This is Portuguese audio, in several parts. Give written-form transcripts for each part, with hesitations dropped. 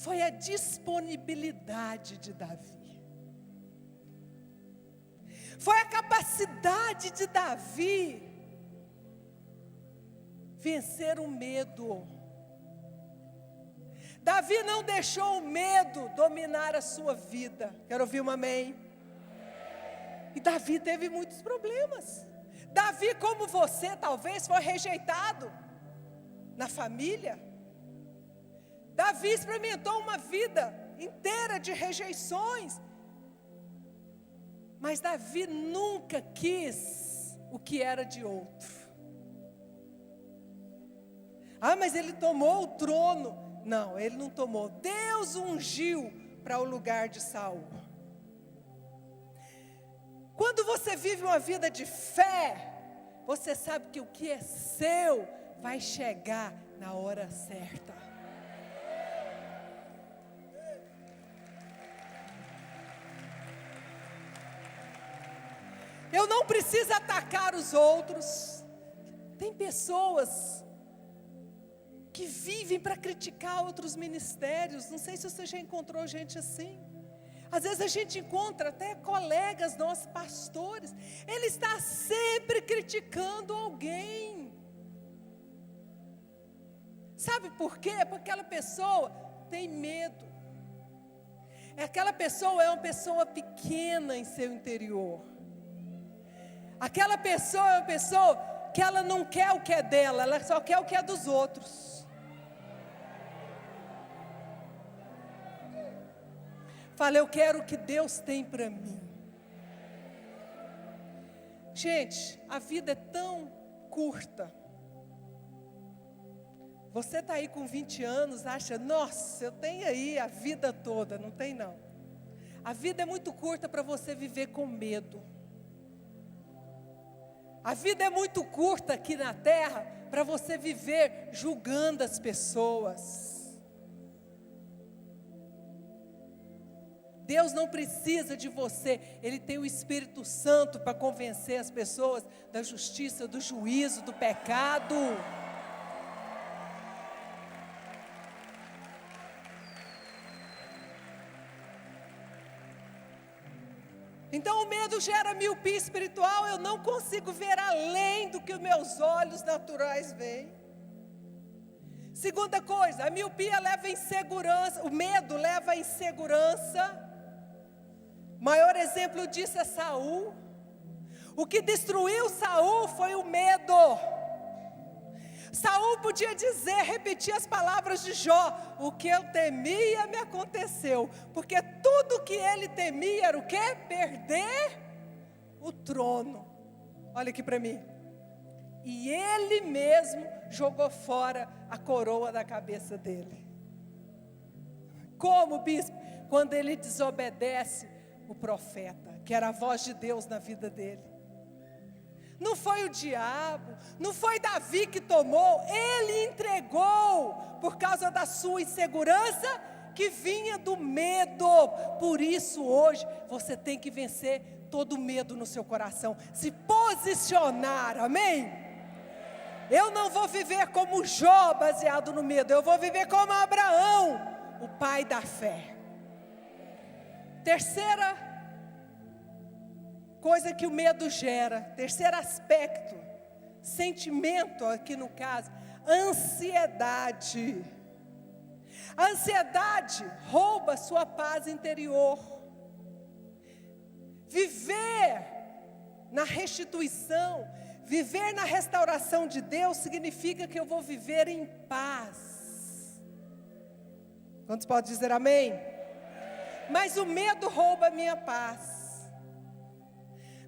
foi a disponibilidade de Davi. Foi a capacidade de Davi vencer o medo. Davi não deixou o medo dominar a sua vida. Quero ouvir um amém? E Davi teve muitos problemas. Davi, como você, talvez foi rejeitado na família. Davi experimentou uma vida inteira de rejeições. Mas Davi nunca quis o que era de outro. Ah, mas ele tomou o trono. Não, ele não tomou. Deus ungiu para o lugar de Saul. Quando você vive uma vida de fé, você sabe que o que é seu vai chegar na hora certa. Eu não preciso atacar os outros. Tem pessoas que vivem para criticar outros ministérios. Não sei se você já encontrou gente assim. Às vezes a gente encontra até colegas nossos, pastores. Ele está sempre criticando alguém. Sabe por quê? Porque aquela pessoa tem medo. Aquela pessoa é uma pessoa pequena em seu interior. Aquela pessoa é uma pessoa que ela não quer o que é dela, ela só quer o que é dos outros. Fala, eu quero o que Deus tem para mim. Gente, a vida é tão curta. Você está aí com 20 anos, acha, nossa, eu tenho aí a vida toda. Não tem não. A vida é muito curta para você viver com medo. A vida é muito curta aqui na terra para você viver julgando as pessoas. Deus não precisa de você, Ele tem o Espírito Santo para convencer as pessoas da justiça, do juízo, do pecado. Então o medo gera miopia espiritual, eu não consigo ver além do que os meus olhos naturais veem. Segunda coisa, a miopia leva a insegurança, o medo leva a insegurança. Maior exemplo disso é Saul. O que destruiu Saul foi o medo. Saul podia dizer, repetir as palavras de Jó: o que eu temia me aconteceu. Porque tudo que ele temia era o quê? Perder o trono. Olha aqui para mim. E ele mesmo jogou fora a coroa da cabeça dele. Como, bispo? Quando ele desobedece o profeta, que era a voz de Deus na vida dele. Não foi o diabo, não foi Davi que tomou, ele entregou por causa da sua insegurança que vinha do medo. Por isso hoje você tem que vencer todo medo no seu coração, se posicionar, amém? Eu não vou viver como Jó baseado no medo, eu vou viver como Abraão, o pai da fé. Terceira coisa que o medo gera, terceiro aspecto, sentimento aqui no caso, ansiedade. A ansiedade rouba sua paz interior. Viver na restituição, viver na restauração de Deus significa que eu vou viver em paz. Quantos podem dizer amém? Mas o medo rouba a minha paz.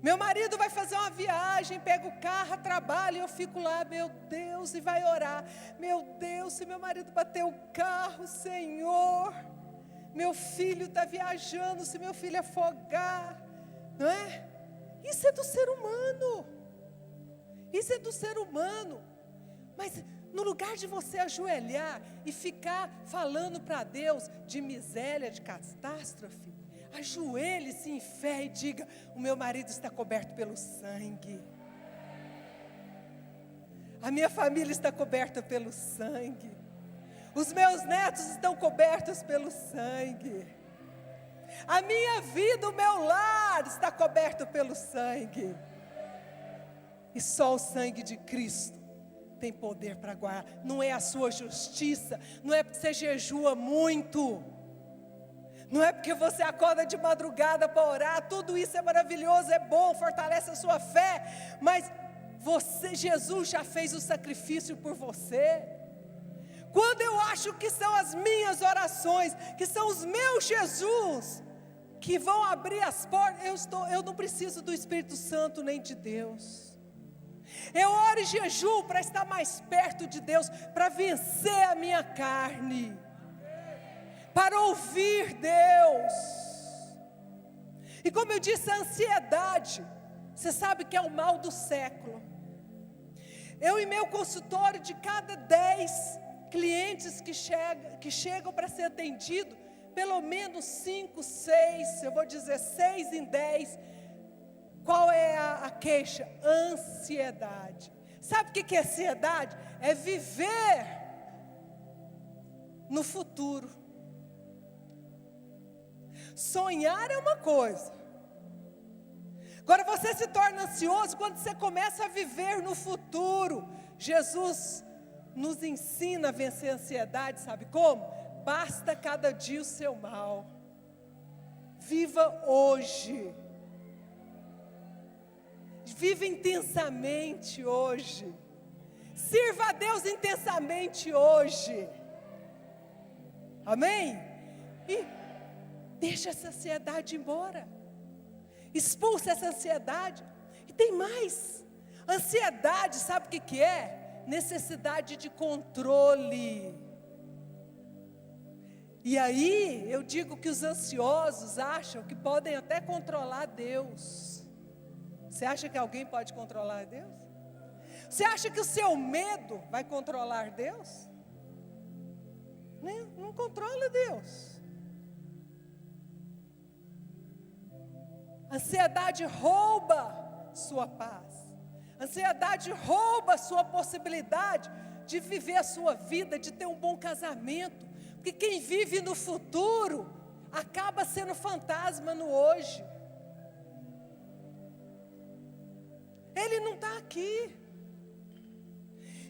Meu marido vai fazer uma viagem, pega o carro, trabalha, e eu fico lá, meu Deus, e vai orar. Meu Deus, se meu marido bater o carro, Senhor, meu filho está viajando, se meu filho afogar, não é? Isso é do ser humano. Isso é do ser humano. Mas no lugar de você ajoelhar e ficar falando para Deus de miséria, de catástrofe, ajoelhe-se em fé e diga: o meu marido está coberto pelo sangue. A minha família está coberta pelo sangue. Os meus netos estão cobertos pelo sangue. A minha vida, o meu lar está coberto pelo sangue. E só o sangue de Cristo tem poder para guardar. Não é a sua justiça, não é porque você jejua muito, não é porque você acorda de madrugada para orar. Tudo isso é maravilhoso, é bom, fortalece a sua fé. Mas Jesus já fez o sacrifício por você. Quando eu acho que são as minhas orações, que são os meus Jesus, que vão abrir as portas, eu não preciso do Espírito Santo nem de Deus. Eu oro e jejuo para estar mais perto de Deus, para vencer a minha carne, para ouvir Deus. E como eu disse, a ansiedade, você sabe que é o mal do século. Eu, em meu consultório, de cada 10 clientes que chegam para ser atendido, pelo menos 5, 6, eu vou dizer 6 em 10, qual é a queixa? Ansiedade. Sabe o que é ansiedade? É viver no futuro. Sonhar é uma coisa. Agora você se torna ansioso quando você começa a viver no futuro. Jesus nos ensina a vencer a ansiedade, sabe como? Basta cada dia o seu mal. Viva hoje. Viva intensamente hoje. Sirva a Deus intensamente hoje. Amém? E deixa essa ansiedade embora. Expulsa essa ansiedade. E tem mais. Ansiedade, sabe o que é? Necessidade de controle. E aí, eu digo que os ansiosos acham que podem até controlar Deus. Você acha que alguém pode controlar Deus? Você acha que o seu medo vai controlar Deus? Não controla Deus. Ansiedade rouba sua paz. Ansiedade rouba a sua possibilidade de viver a sua vida, de ter um bom casamento. Porque quem vive no futuro acaba sendo fantasma no hoje. Ele não está aqui.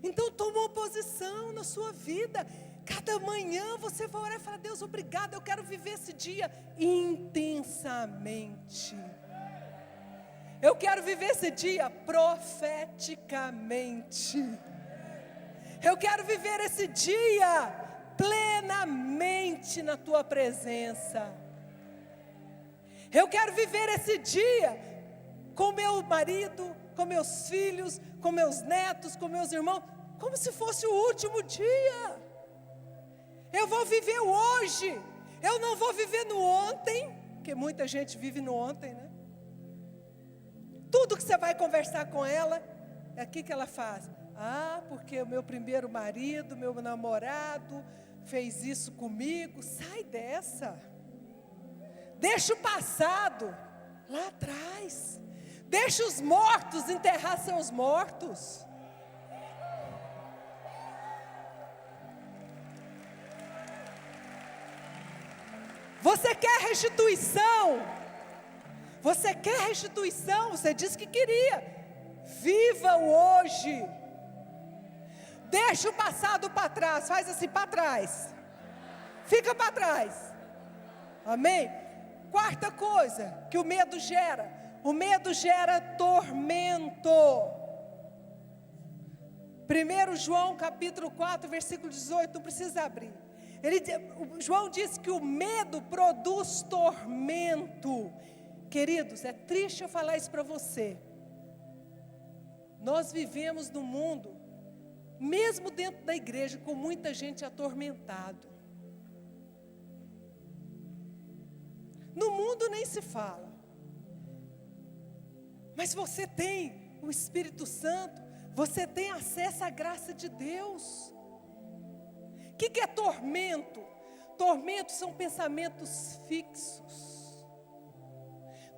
Então toma uma posição na sua vida. Cada manhã você vai orar e falar: Deus, obrigado, eu quero viver esse dia intensamente. Eu quero viver esse dia profeticamente. Eu quero viver esse dia plenamente na tua presença. Eu quero viver esse dia com meu marido, com meus filhos, com meus netos, com meus irmãos, como se fosse o último dia. Eu vou viver o hoje. Eu não vou viver no ontem, porque muita gente vive no ontem, né? Tudo que você vai conversar com ela, é aqui que ela faz. Ah, porque o meu primeiro marido, meu namorado, fez isso comigo. Sai dessa. Deixa o passado lá atrás. Deixa os mortos enterrar seus mortos. Você quer restituição? Você quer restituição? Você disse que queria. Viva o hoje. Deixa o passado para trás. Faz assim, para trás. Fica para trás. Amém? Quarta coisa que o medo gera. O medo gera tormento. 1 João capítulo 4, versículo 18, não precisa abrir. João diz que o medo produz tormento. Queridos, é triste eu falar isso para você. Nós vivemos num mundo, mesmo dentro da igreja, com muita gente atormentada. No mundo nem se fala. Mas você tem o Espírito Santo, você tem acesso à graça de Deus. O que é tormento? Tormento são pensamentos fixos.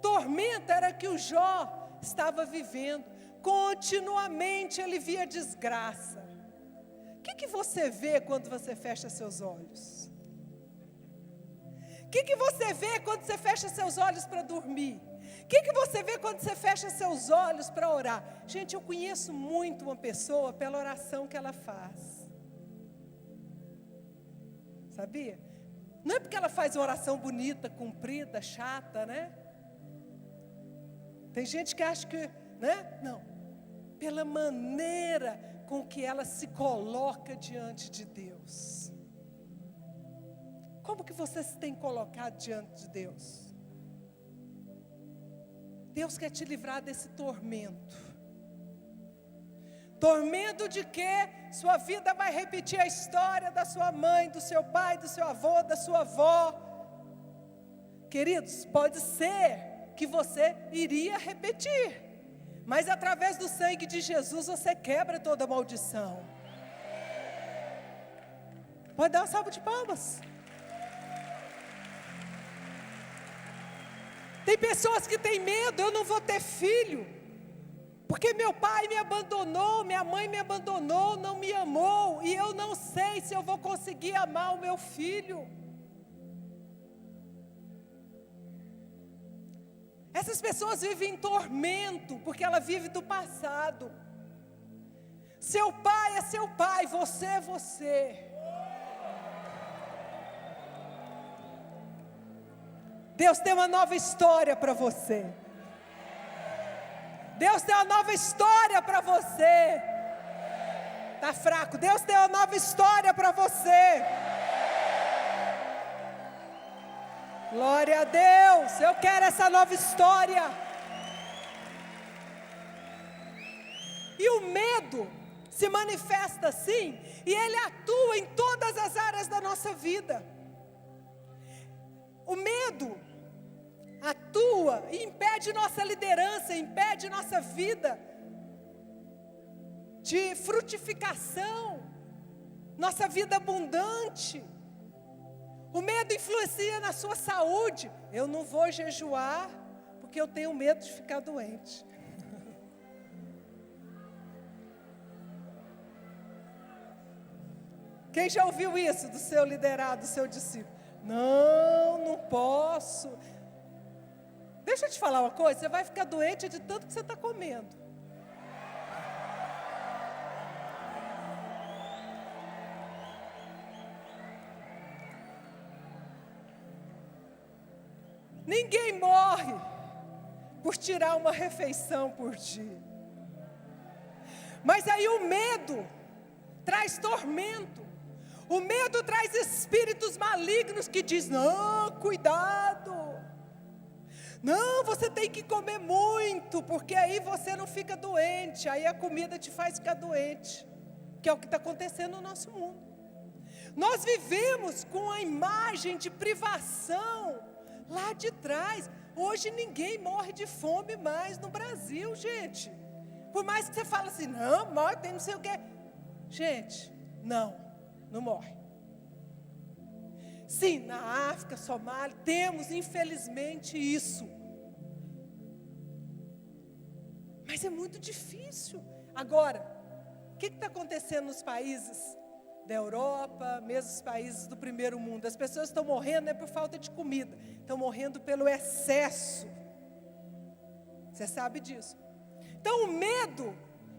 Tormento era que o Jó estava vivendo. Continuamente ele via desgraça. que você vê quando você fecha seus olhos? O que você vê quando você fecha seus olhos para dormir? O que você vê quando você fecha seus olhos para orar? Gente, eu conheço muito uma pessoa pela oração que ela faz. Sabia? Não é porque ela faz oração bonita, comprida, chata, né? Tem gente que acha que, né? Não. Pela maneira com que ela se coloca diante de Deus. Como que você se tem colocado diante de Deus? Deus quer te livrar desse tormento. Tormento de que sua vida vai repetir a história da sua mãe, do seu pai, do seu avô, da sua avó. Queridos, pode ser que você iria repetir, mas através do sangue de Jesus você quebra toda maldição. Pode dar uma salva de palmas. Tem pessoas que têm medo, eu não vou ter filho, porque meu pai me abandonou, minha mãe me abandonou, não me amou, e eu não sei se eu vou conseguir amar o meu filho. Essas pessoas vivem em tormento, porque ela vive do passado. Seu pai é seu pai, você é você. Deus tem uma nova história para você. Deus tem uma nova história para você. Está fraco. Deus tem uma nova história para você. Glória a Deus. Eu quero essa nova história. E o medo se manifesta assim, e ele atua em todas as áreas da nossa vida. O medo atua e impede nossa liderança, impede nossa vida de frutificação, nossa vida abundante. O medo influencia na sua saúde. Eu não vou jejuar porque eu tenho medo de ficar doente. Quem já ouviu isso do seu liderado, do seu discípulo? Não posso. Deixa eu te falar uma coisa, você vai ficar doente de tanto que você está comendo. Ninguém morre por tirar uma refeição por dia. Mas aí o medo traz tormento. O medo traz espíritos malignos que diz: não, cuidado. Não, você tem que comer muito, porque aí você não fica doente. Aí a comida te faz ficar doente, que é o que está acontecendo no nosso mundo. Nós vivemos com a imagem de privação lá de trás. Hoje ninguém morre de fome mais no Brasil, gente. Por mais que você fale assim, não, morre, tem não sei o quê. Gente, não morre. Sim, na África, Somália, temos infelizmente isso. Mas é muito difícil. Agora, o que está acontecendo nos países da Europa, mesmo os países do primeiro mundo? As pessoas estão morrendo não é por falta de comida, estão morrendo pelo excesso. Você sabe disso. Então o medo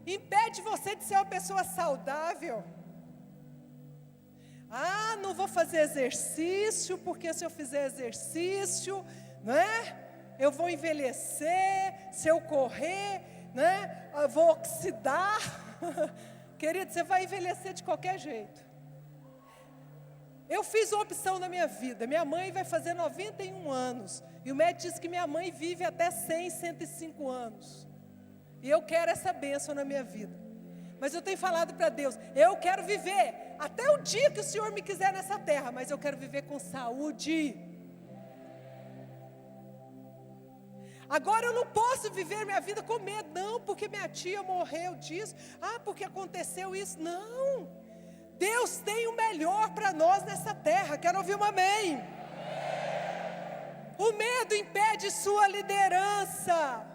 impede você de ser uma pessoa saudável. Ah, não vou fazer exercício, porque se eu fizer exercício, né, eu vou envelhecer, se eu correr, né, eu vou oxidar. Querido, você vai envelhecer de qualquer jeito. Eu fiz uma opção na minha vida. Minha mãe vai fazer 91 anos. E o médico disse que minha mãe vive até 100, 105 anos. E eu quero essa bênção na minha vida. Mas eu tenho falado para Deus, eu quero viver até o dia que o Senhor me quiser nessa terra, mas eu quero viver com saúde. Agora eu não posso viver minha vida com medo, não, porque minha tia morreu disso, porque aconteceu isso, não. Deus tem o melhor para nós nessa terra, quero ouvir um amém. O medo impede sua liderança.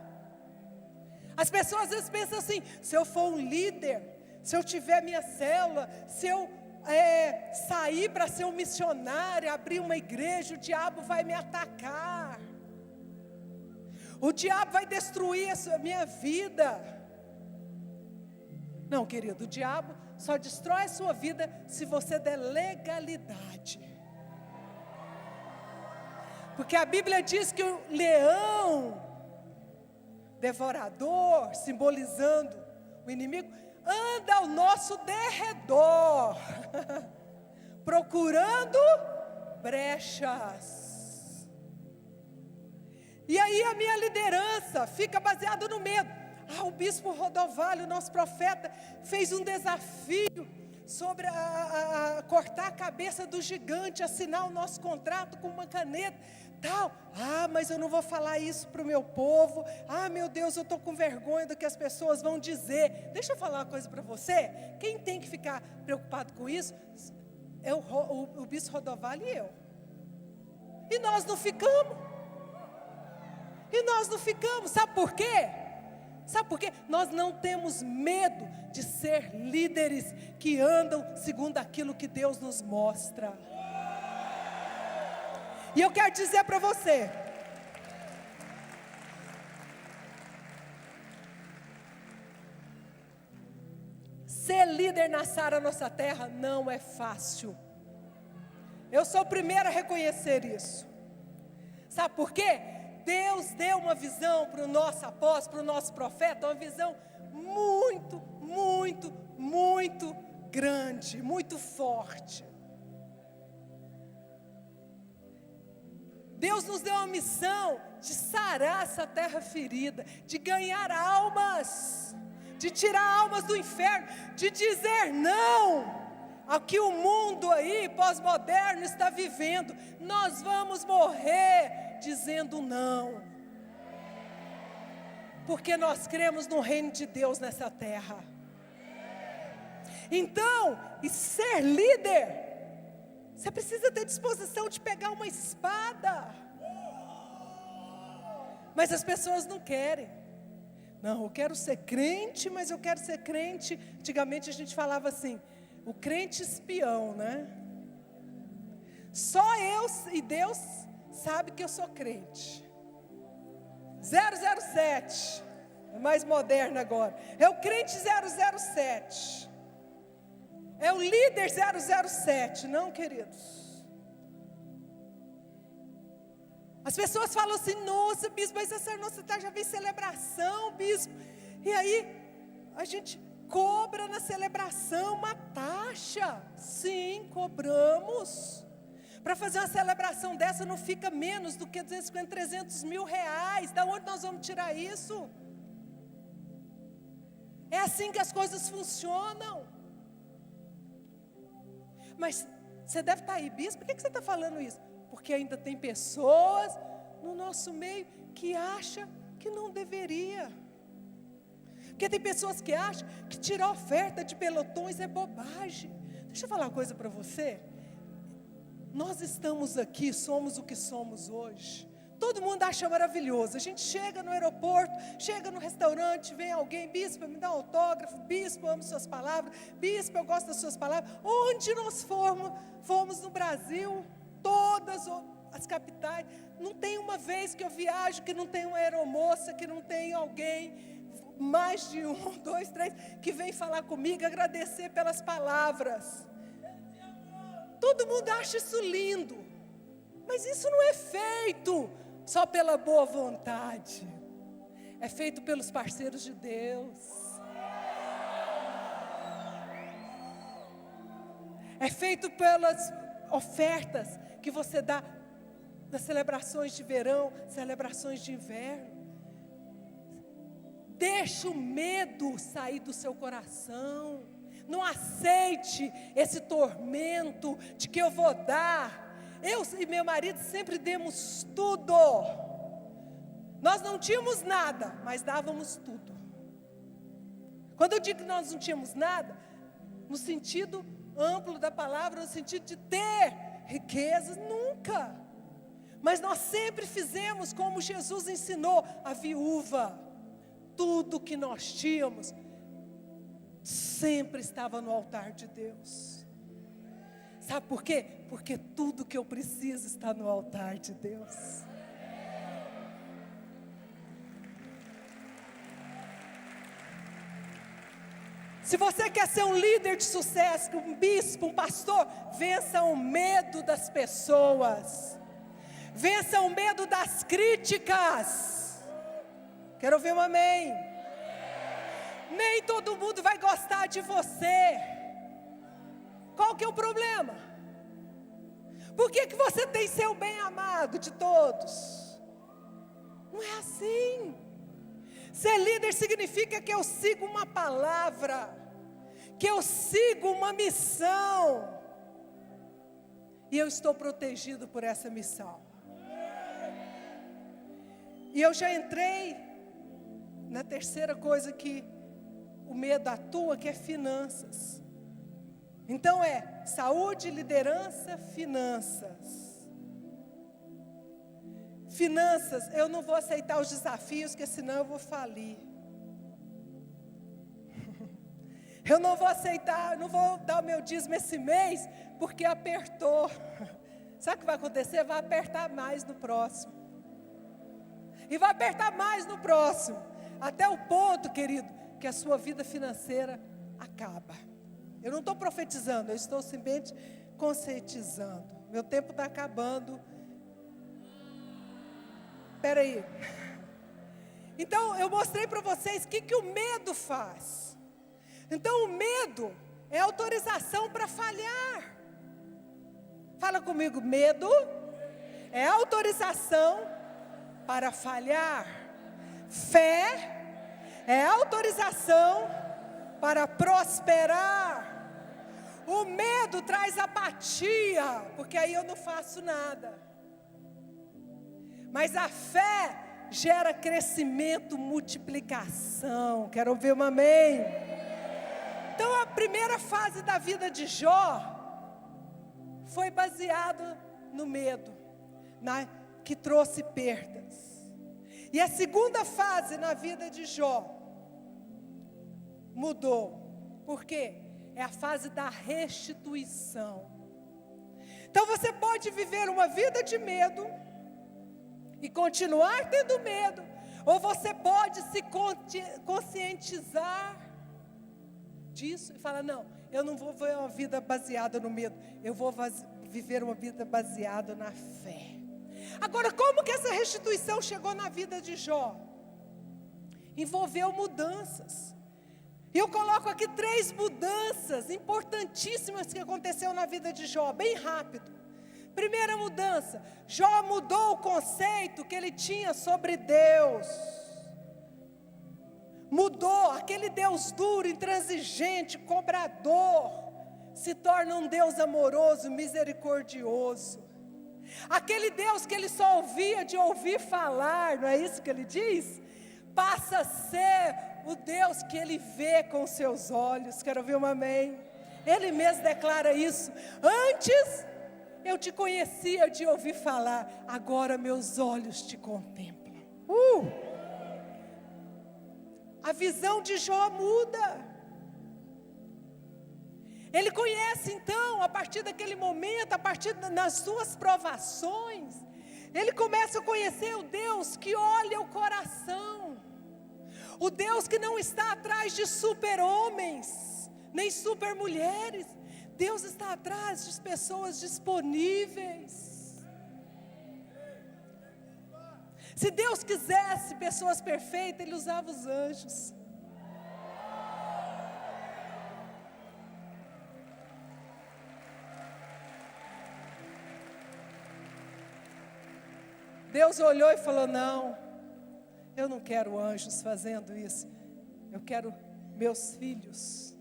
As pessoas às vezes pensam assim, se eu for um líder, se eu tiver minha célula, se eu sair para ser um missionário, abrir uma igreja, o diabo vai me atacar. O diabo vai destruir a minha vida. Não, querido, o diabo só destrói a sua vida se você der legalidade. Porque a Bíblia diz que o leão devorador, simbolizando o inimigo, anda ao nosso derredor, procurando brechas. E aí a minha liderança fica baseada no medo. O bispo Rodovalho, nosso profeta, fez um desafio sobre cortar a cabeça do gigante, assinar o nosso contrato com uma caneta, tal. Mas eu não vou falar isso para o meu povo. Meu Deus, eu estou com vergonha do que as pessoas vão dizer. Deixa eu falar uma coisa para você. Quem tem que ficar preocupado com isso é o bispo Rodovalho e eu. E nós não ficamos. Sabe por quê? Sabe por quê? Nós não temos medo de ser líderes que andam segundo aquilo que Deus nos mostra. E eu quero dizer para você, ser líder na Sara Nossa Terra não é fácil. Eu sou o primeiro a reconhecer isso. Sabe por quê? Deus deu uma visão para o nosso apóstolo, para o nosso profeta, uma visão muito, muito, muito grande, muito forte. Deus nos deu uma missão de sarar essa terra ferida, de ganhar almas, de tirar almas do inferno, de dizer não ao que o mundo aí, pós-moderno, está vivendo. Nós vamos morrer dizendo não, porque nós cremos no reino de Deus nessa terra. Então, e ser líder, você precisa ter disposição de pegar uma espada. Mas as pessoas não querem. Não, eu quero ser crente, mas eu quero ser crente. Antigamente a gente falava assim, o crente espião, né? Só eu e Deus sabe que eu sou crente. 007, é mais moderno agora. É o crente 007. É o líder 007, não, queridos? As pessoas falam assim, nossa, bispo, mas essa nossa já vem celebração, bispo. E aí, a gente cobra na celebração uma taxa. Sim, cobramos. Para fazer uma celebração dessa não fica menos do que 250, 300 mil reais. Da onde nós vamos tirar isso? É assim que as coisas funcionam. Mas você deve estar aí, bispo, por que você está falando isso? Porque ainda tem pessoas no nosso meio que acham que não deveria. Porque tem pessoas que acham que tirar oferta de pelotões é bobagem. Deixa eu falar uma coisa para você. Nós estamos aqui, somos o que somos hoje. Todo mundo acha maravilhoso. A gente chega no aeroporto, chega no restaurante, vem alguém, bispo, me dá um autógrafo, bispo, amo suas palavras, bispo, eu gosto das suas palavras. Onde nós fomos no Brasil, todas as capitais, não tem uma vez que eu viajo que não tem uma aeromoça, que não tem alguém, mais de 1, 2, 3, que vem falar comigo, agradecer pelas palavras. Todo mundo acha isso lindo, mas isso não é feito só pela boa vontade, é feito pelos parceiros de Deus, é feito pelas ofertas que você dá nas celebrações de verão, celebrações de inverno. Deixa o medo sair do seu coração. Não aceite esse tormento de que eu vou dar. Eu e meu marido sempre demos tudo. Nós não tínhamos nada, mas dávamos tudo. Quando eu digo que nós não tínhamos nada, no sentido amplo da palavra, no sentido de ter riquezas, nunca. Mas nós sempre fizemos como Jesus ensinou a viúva. Tudo que nós tínhamos, sempre estava no altar de Deus. Sabe por quê? Porque tudo que eu preciso está no altar de Deus. Se você quer ser um líder de sucesso, um bispo, um pastor, vença o medo das pessoas. Vença o medo das críticas. Quero ouvir um amém. Nem todo mundo vai gostar de você. Qual que é o problema? Por que você tem que ser o bem amado de todos? Não é assim. Ser líder significa que eu sigo uma palavra, que eu sigo uma missão, e eu estou protegido por essa missão. E eu já entrei na terceira coisa que o medo atua, que é finanças. Então é saúde, liderança, finanças. Finanças, eu não vou aceitar os desafios, porque senão eu vou falir. Eu não vou aceitar, não vou dar o meu dízimo esse mês, porque apertou. Sabe o que vai acontecer? Vai apertar mais no próximo. E vai apertar mais no próximo. Até o ponto, querido, que a sua vida financeira acaba. Eu não estou profetizando, eu estou simplesmente conscientizando. Meu tempo está acabando. Espera aí. Então, eu mostrei para vocês o que o medo faz. Então, o medo é autorização para falhar. Fala comigo, medo é autorização para falhar. Fé é autorização para prosperar. O medo traz apatia, porque aí eu não faço nada. Mas a fé gera crescimento, multiplicação. Quero ouvir um amém. Então a primeira fase da vida de Jó foi baseada no medo, que trouxe perdas. E a segunda fase na vida de Jó mudou. Por quê? É a fase da restituição. Então você pode viver uma vida de medo e continuar tendo medo, ou você pode se conscientizar disso e falar, não, eu não vou viver uma vida baseada no medo, eu vou viver uma vida baseada na fé. Agora, como que essa restituição chegou na vida de Jó? Envolveu mudanças. E eu coloco aqui 3 mudanças importantíssimas que aconteceu na vida de Jó, bem rápido. Primeira mudança, Jó mudou o conceito que ele tinha sobre Deus. Mudou, aquele Deus duro, intransigente, cobrador, se torna um Deus amoroso, misericordioso. Aquele Deus que ele só ouvia de ouvir falar, não é isso que ele diz? Passa a ser o Deus que ele vê com os seus olhos. Quero ouvir um amém? Ele mesmo declara isso. Antes eu te conhecia de ouvir falar, agora meus olhos te contemplam. A visão de Jó muda. Ele conhece então, a partir daquele momento, a partir das suas provações, ele começa a conhecer o Deus que olha o coração. O Deus que não está atrás de super-homens, nem super-mulheres. Deus está atrás de pessoas disponíveis. Se Deus quisesse pessoas perfeitas, Ele usava os anjos. Deus olhou e falou, não, eu não quero anjos fazendo isso. Eu quero meus filhos.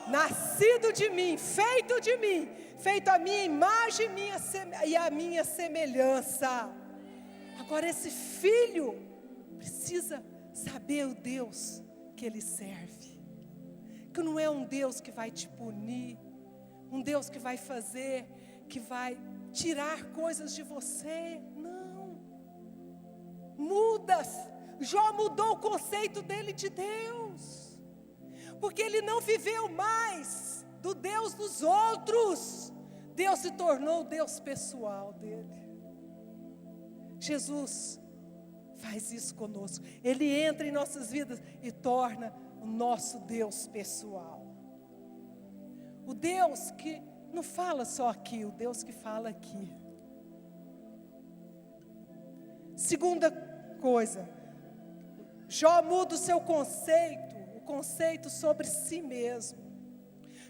Nascido de mim, feito a minha imagem e a minha semelhança. Agora esse filho precisa saber o Deus que ele serve. Que não é um Deus que vai te punir, um Deus que vai fazer, que vai tirar coisas de você. Não. Muda. Jó mudou o conceito dele de Deus. porque ele não viveu mais do Deus dos outros. Deus se tornou o Deus pessoal dele. Jesus faz isso conosco. Ele entra em nossas vidas e torna o nosso Deus pessoal. O Deus que não fala só aqui, o Deus que fala aqui. Segunda coisa, Jó muda o seu conceito, o conceito sobre si mesmo.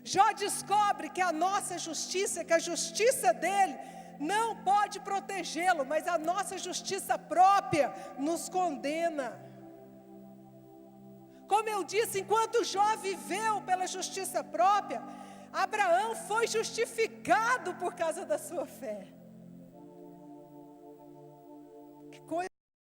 Jó descobre que a nossa justiça, que a justiça dele não pode protegê-lo, mas a nossa justiça própria nos condena. Como eu disse, enquanto Jó viveu pela justiça própria, Abraão foi justificado por causa da sua fé.